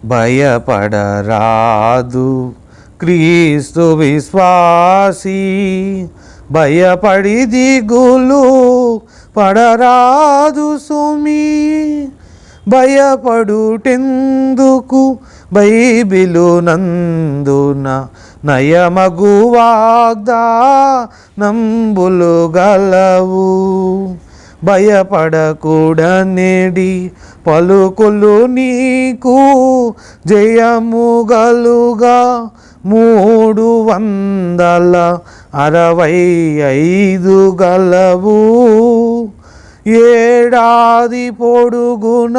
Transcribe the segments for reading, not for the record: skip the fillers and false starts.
భయపడరాదు క్రీస్తు విశ్వాసీ, భయపడి దిగులు పడరాదు సుమీ. భయపడుటెందుకు బైబిలు నందున నయమగు వాగ్దానంబులు గలవు. భయపడకూడనేడి పలుకులు నీకు జయము గలుగా 365 గలవు. ఏడాది పొడుగున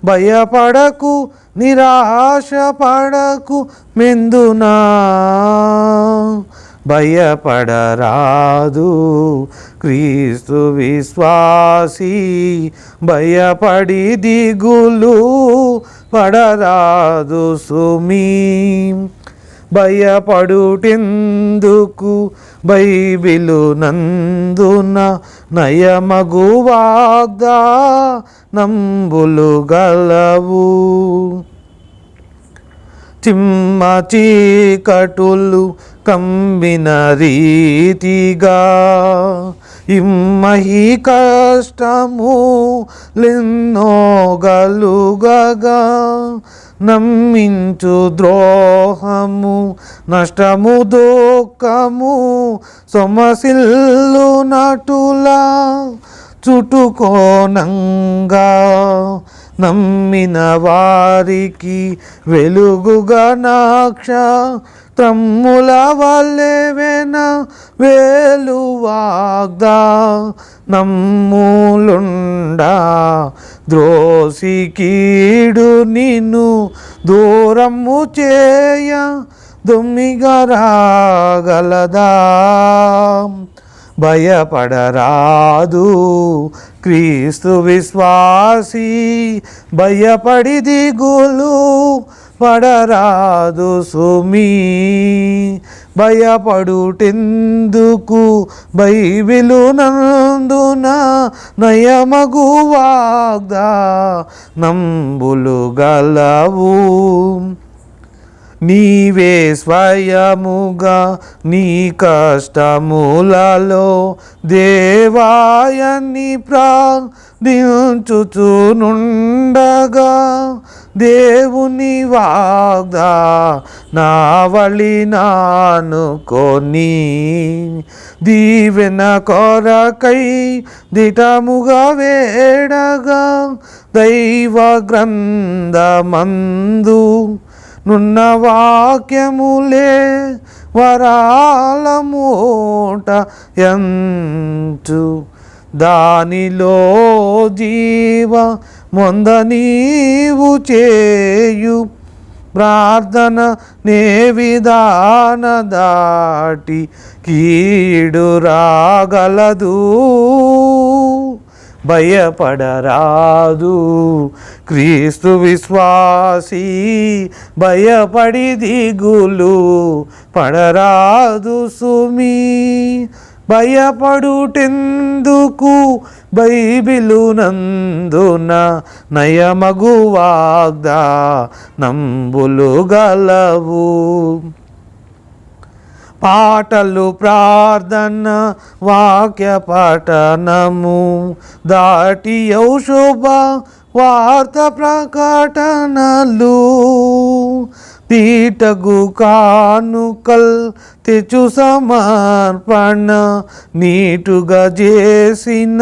భయపడకు, నిరాశపడకు మెందునా. భయపడరాదు క్రీస్తు విశ్వాసీ, భయపడి దిగులు పడరాదు సుమీ. భయపడుటెందుకు బైబిలు నందున నయమగు వాగ్దానంబులు గలవు. చిమ్మ చీకటులు కమ్మిన రీతిగా ఇమ్మహి కష్టములెన్నో గలుగగా, నమ్మించు ద్రోహము నష్టము దుఃఖము సొమసిల్లు నటులా చుట్టుకోనంగా, నమ్మిన వారికి వెలుగుగా నక్షత్రముల వలె వెన వేలు వాగ్దానములుండా. ద్రోసి కీడు నిన్ను దూరము చేయ దొమ్మిగా రాగలదా. భయపడరాదు క్రీస్తు విశ్వాసీ, భయపడి దిగులు పడరాదు సుమీ. భయపడుటెందుకు బైబిలు నందున నయమగు వాగ్దానంబులు గలవు. నీవే స్వయముగా నీ కష్టములలో దేవాయని ప్రార్థించుచునుండగా, దేవుని వాగ్దానావళి నానుకొని దీవెన కొరకై దిటముగా వేడగా, దైవ గ్రంథమందు నున్న వాక్యములే వరాల మూట ఎంచు, దానిలో జీవ మొంద నీవు చేయు ప్రార్థన నే విధాన దాటి కీడు రాగలదు. భయపడరాదు క్రీస్తు విశ్వాసీ, భయపడి దిగులు పడరాదు సుమీ. భయపడుటెందుకు బైబిలు నందున నయమగు వాగ్దానంబులు గలవు. పాటలు ప్రార్థన వాక్య పఠనము దాటి శుభ వార్త ప్రకటనలు, తీటగు కానుకల్ తెచు సమర్పణ నీటుగా చేసిన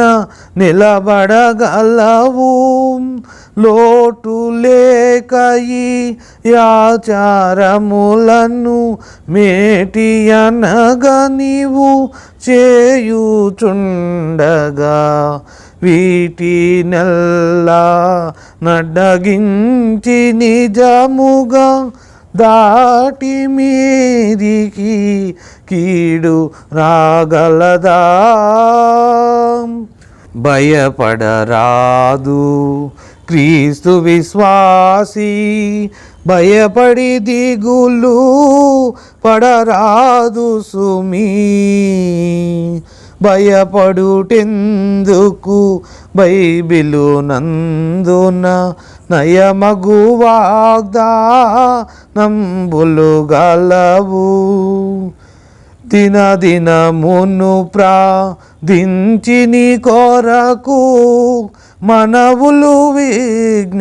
నిలబడగలవు. లోటు లేకయి యాచారములను మేటి అనగా నీవు చేయుచుండగా, వీటినెల్లా నడ్డగించి నిజముగా దాటి మీదికి కీడు రాగలదా. భయపడరాదు క్రీస్తు విశ్వాసీ, భయపడి దిగులు పడరాదు సుమీ. భయపడుటెందుకు బైబిలు నందున నయమగు వాగ్దానంబులు గలవు. దినదినమును ప్రార్థించి నీ కొరకు మనవులు విజ్ఞాపనలు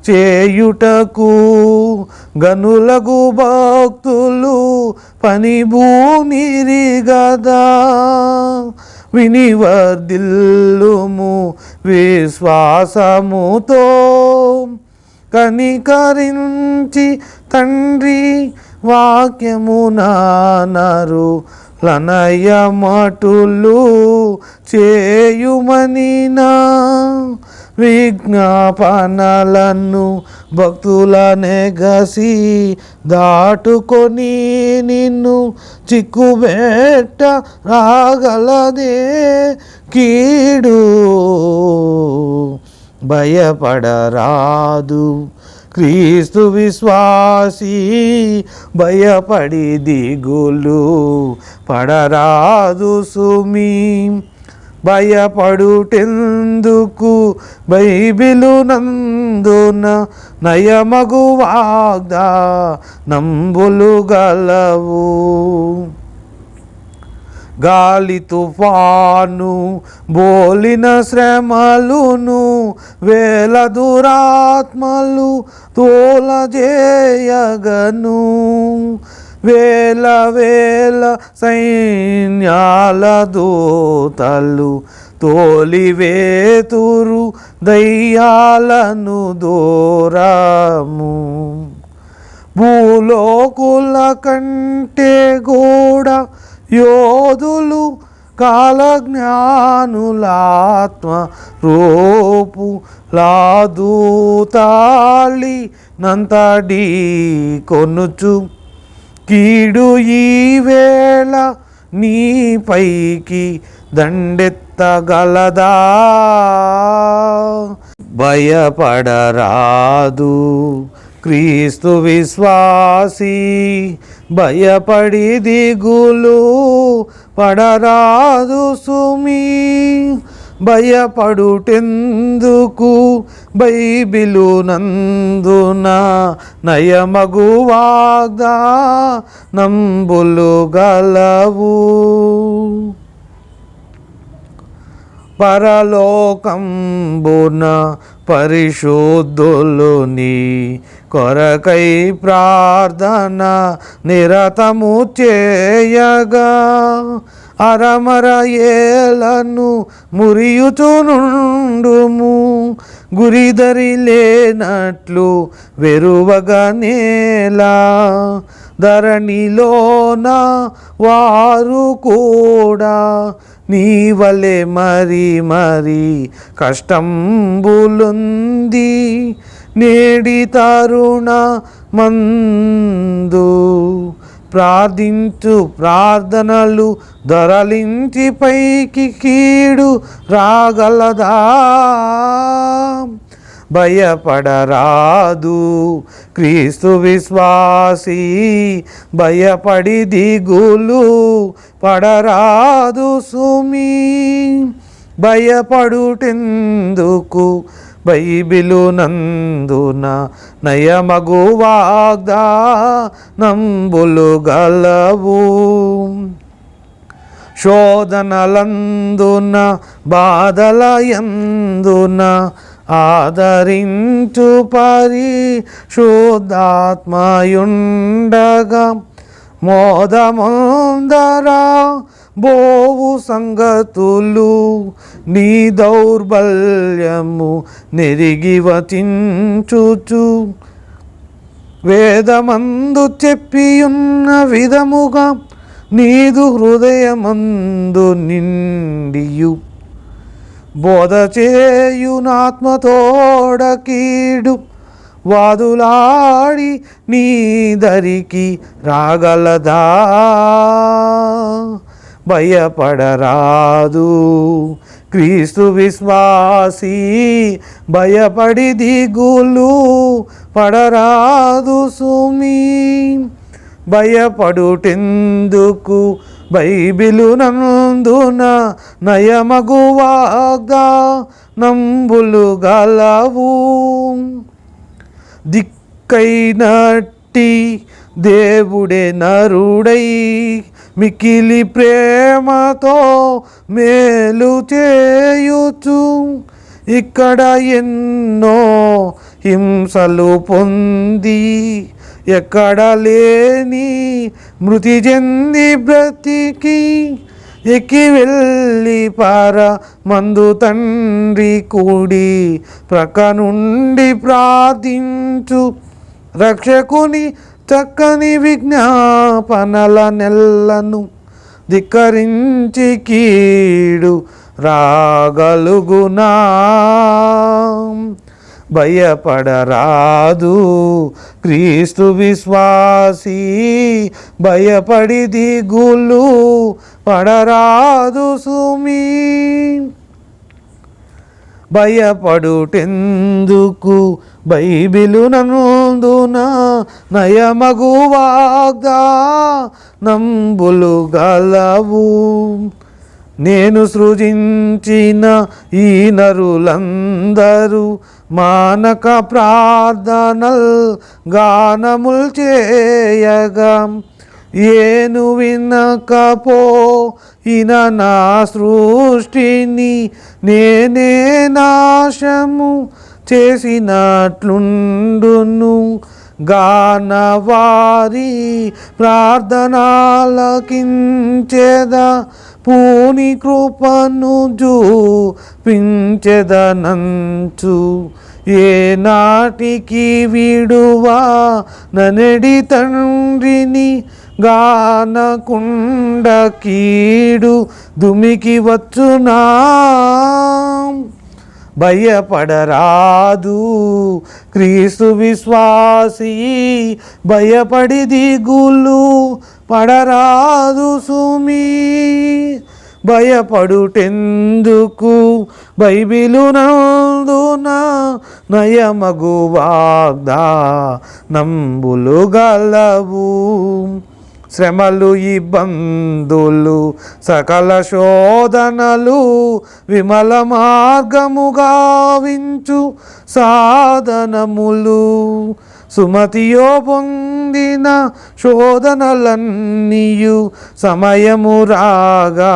చేయుటకు గనులగు భక్తులు పని భూమిరి గదా. వినివర్ధిల్లుము విశ్వాసముతో కనికరించి తండ్రి వాక్యమునానరు లనయమటులు చేయుమని నా విజ్ఞాపనలను భక్తులనెగసి దాటుకొని నిన్ను చిక్కుబెట్ట రాగలదే కీడు భయపడరాదు. క్రీస్తు విశ్వాసీ భయపడి దిగులు పడరాదు సుమీ. భయపడుటెందుకు బైబిలు నందున నయమగు వాగ్దానంబులు గలవు. గాలి తుఫాను బోలిన శ్రమలును వేల దురాత్మలు తోలజేయగను. వేల వేల సైన్యాల దూతలు తోలివేతురు దయ్యాలను దూరము. భూలోకుల కంటే కూడా యోధులు కాలజ్ఞానులాత్మ రూపు లాదూతాళి నంతడి కొనుచు కీడు ఈవేళ నీపైకి దండెత్తగలదా. భయపడరాదు క్రీస్తు విశ్వాసీ భయపడి దిగులు పడరాదు సుమీ. భయపడుటెందుకు బైబిలు నందున నయమగు వాగ్దానంబులు గలవు. పరలోకంబున పరిశుద్ధులుని కొరకై ప్రార్థన నిరతము చేయగా అరమర ఏలను మురియుచునుండుము. గురిదరి లేనట్లు వెరువగా నేలా ధరణిలోన వారు కూడా నీవలే మరి మరి కష్టంబులుంది. నేడి తరుణ మందు ప్రార్థించు ప్రార్థనలు దొరలించి పైకి కీడు రాగలదా. భయపడరాదు క్రీస్తు విశ్వాసీ భయపడి దిగులు పడరాదు సుమీ. భయపడుటెందుకు బైబిలు నందున నయమగు వాగ్దానంబులు గలవు. శోధనలందున బాధలయందున ఆదరించు పరిశుద్ధాత్మయుండగా మోదమందరా బోవు సంగతులు నీ దౌర్బల్యము నెరిగి వచించుచు వేదమందు చెప్పియున్న విధముగా నీదు హృదయమందు నిండియు బోధ చేయునాత్మతోడ కీడు వాదులాడి నీ దరికి రాగలదా. భయపడరాదు క్రీస్తు విశ్వాసీ భయపడి దిగులు పడరాదు సుమీ. భయపడుటెందుకు బైబిలు నందున నయమగు వాగ్దానంబులు నంబులు గలవు. దిక్కైనట్టి దేవుడే నరుడై మికిలి ప్రేమతో మేలు చేయుచు ఇక్కడ ఎన్నో హింసలు పొంది ఎక్కడ లేని మృతి చెంది బ్రతికి ఎక్కి వెళ్ళి మందు తండ్రి కూడి ప్రక్క నుండి ప్రార్థించు రక్షకుని చక్కని విజ్ఞాపనల నెల్లను ధిక్కరించి కీడు రాగలుగునా. భయపడరాదు క్రీస్తు విశ్వాసీ, భయపడి దిగులు పడరాదు సుమీ. భయపడుటెందుకు బైబిలు నందున నయమగు వాగ్దానంబులు గలవు. నేను సృజించిన ఈ నరులందరూ మానక ప్రార్థనల్ గానముల్ చేయగా ఏను వినకపోయిన నా సృష్టిని నేనే నాశము చేసినట్లుండును. గానవారి ప్రార్థనలకించెద పూని కృపను చూపించెదనంచు. ఏ నాటికి విడువా ననడి తండ్రిని గానకుండ కీడు దుమికి వచ్చునా. భయపడరాదు క్రీస్తు విశ్వాసీ, భయపడి దిగులు పడరాదు సుమీ. భయపడుటెందుకు బైబిలు నందున నయమగు వాగ్దానంబులు గలవు. శ్రమలు ఇబ్బందులు సకల శోధనలు విమల మార్గము గావించు సాధనములు. సుమతియో పొందిన శోధనలన్నీయు సమయము రాగా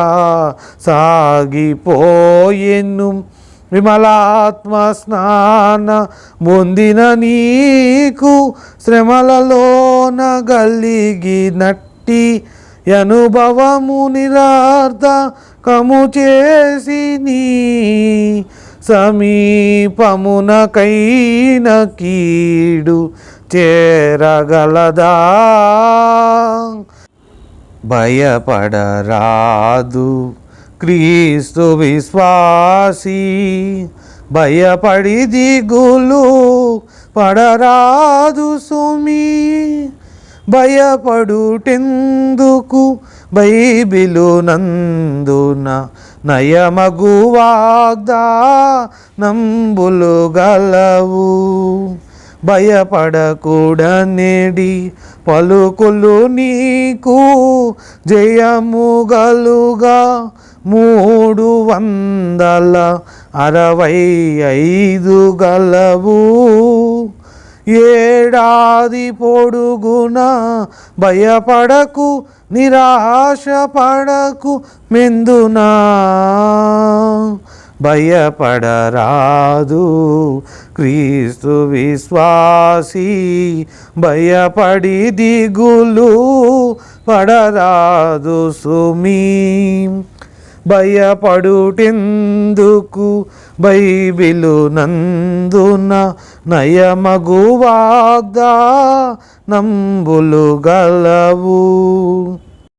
సాగిపోయెను. విమలాత్మ స్నాన పొందిన నీకు శ్రమలలోన గలిగినట్టి అనుభవము నిరర్థకము చేసి నీ సమీపమునకైన కీడు చేరగలదా. భయపడరాదు క్రీస్తు విశ్వాసీ, భయపడి దిగులు పడరాదు సుమీ. భయపడుటెందుకు బైబిలు నందున నయమగు వాగ్దానంబులు గలవు. భయపడకూడనేడి పలుకులు నీకు జయము గలుగా 365 గలవు. ఏడాది పొడుగున భయపడకు నిరాశపడకు మెందునా. భయపడరాదు క్రీస్తు విశ్వాసీ, భయపడి దిగులు పడరాదు సుమీ. భయపడుటెందుకు బైబిలు నందున నయమగు వాగ్దానంబులు గలవు.